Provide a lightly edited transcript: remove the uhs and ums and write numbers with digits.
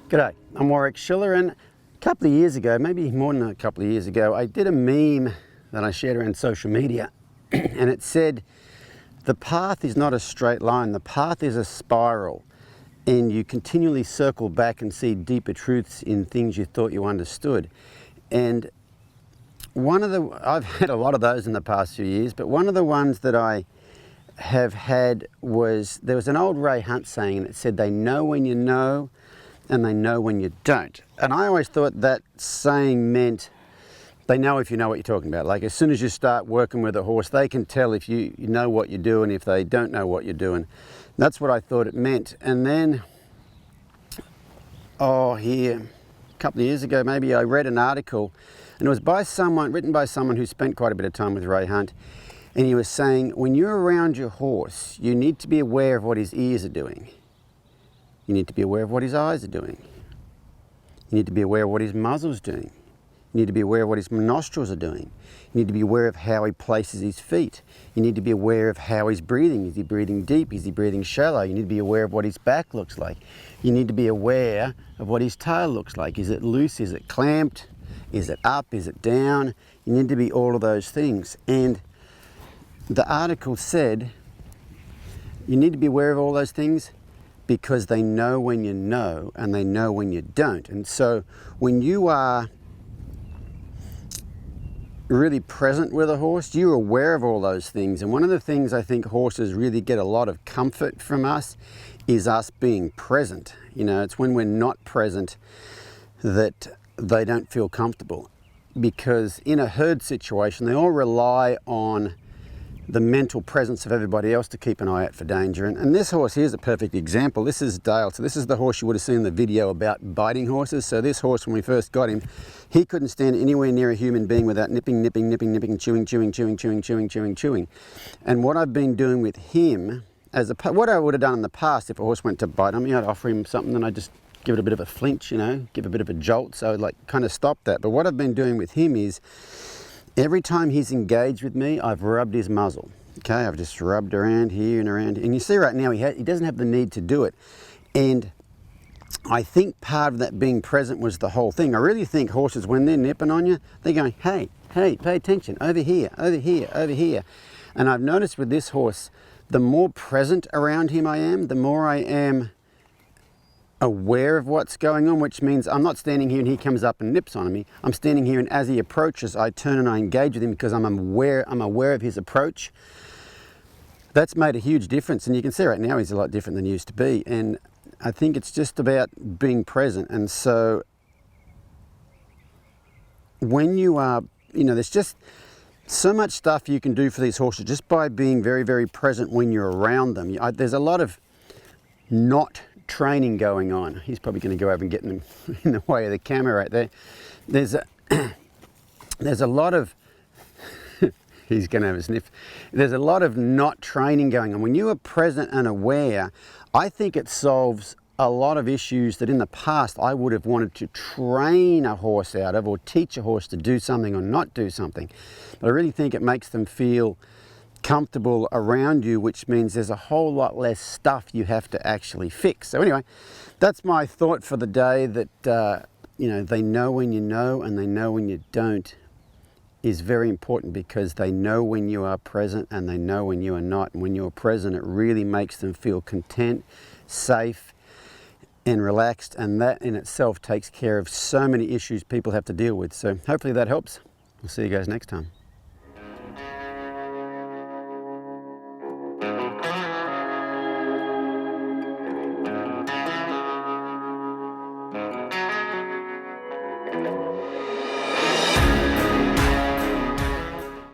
G'day, I'm Warwick Schiller, and a couple of years ago, maybe more than a couple of years ago, I did a meme that I shared around social media and it said, the path is not a straight line, the path is a spiral, and you continually circle back and see deeper truths in things you thought you understood. And I've had a lot of those in the past few years, but one of the ones that I have had was, there was an old Ray Hunt saying, and it said, they know when you know, and they know when you don't. And I always thought that saying meant they know if you know what you're talking about. Like as soon as you start working with a horse, they can tell if you know what you're doing, if they don't know what you're doing. That's what I thought it meant. And then, a couple of years ago, maybe I read an article, and it was written by someone who spent quite a bit of time with Ray Hunt. And he was saying, when you're around your horse, you need to be aware of what his ears are doing. You need to be aware of what his eyes are doing. You need to be aware of what his muzzle's doing. You need to be aware of what his nostrils are doing. You need to be aware of how he places his feet. You need to be aware of how he's breathing. Is he breathing deep? Is he breathing shallow? You need to be aware of what his back looks like. You need to be aware of what his tail looks like. Is it loose? Is it clamped? Is it up? Is it down? You need to be all of those things. And the article said, you need to be aware of all those things because they know when you know and they know when you don't. And so when you are really present with a horse, you're aware of all those things. And one of the things I think horses really get a lot of comfort from us is us being present. You know, it's when we're not present that they don't feel comfortable, because in a herd situation, they all rely on the mental presence of everybody else to keep an eye out for danger. And this horse here is a perfect example. This is Dale. So this is the horse you would have seen in the video about biting horses. So this horse, when we first got him, he couldn't stand anywhere near a human being without nipping, chewing. And what I've been doing with him, what I would have done in the past if a horse went to bite him, I'd offer him something and I'd just give it a bit of a flinch, give a bit of a jolt. So I'd kind of stop that. But what I've been doing with him is, every time he's engaged with me, I've rubbed his muzzle. Okay, I've just rubbed around here and around. And you see right now, he doesn't have the need to do it. And I think part of that being present was the whole thing. I really think horses, when they're nipping on you, they're going, hey, pay attention, over here, over here, over here. And I've noticed with this horse, the more present around him I am, the more I am aware of what's going on, which means I'm not standing here and he comes up and nips on me. I'm standing here, and as he approaches, I turn and I engage with him because I'm aware of his approach. That's made a huge difference, and you can see right now he's a lot different than he used to be. And I think it's just about being present. And so when you are, there's just so much stuff you can do for these horses just by being very, very present when you're around them. There's a lot of not training going on. He's probably going to go over and get in the way of the camera right there. There's a lot of he's going to have a sniff. There's a lot of not training going on. When you are present and aware, I think it solves a lot of issues that in the past I would have wanted to train a horse out of, or teach a horse to do something or not do something. But I really think it makes them feel comfortable around you, which means there's a whole lot less stuff you have to actually fix. So anyway, that's my thought for the day, that they know when you know and they know when you don't is very important, because they know when you are present and they know when you are not. And when you're present, it really makes them feel content, safe and relaxed, and that in itself takes care of so many issues people have to deal with. So hopefully that helps. We'll see you guys next time.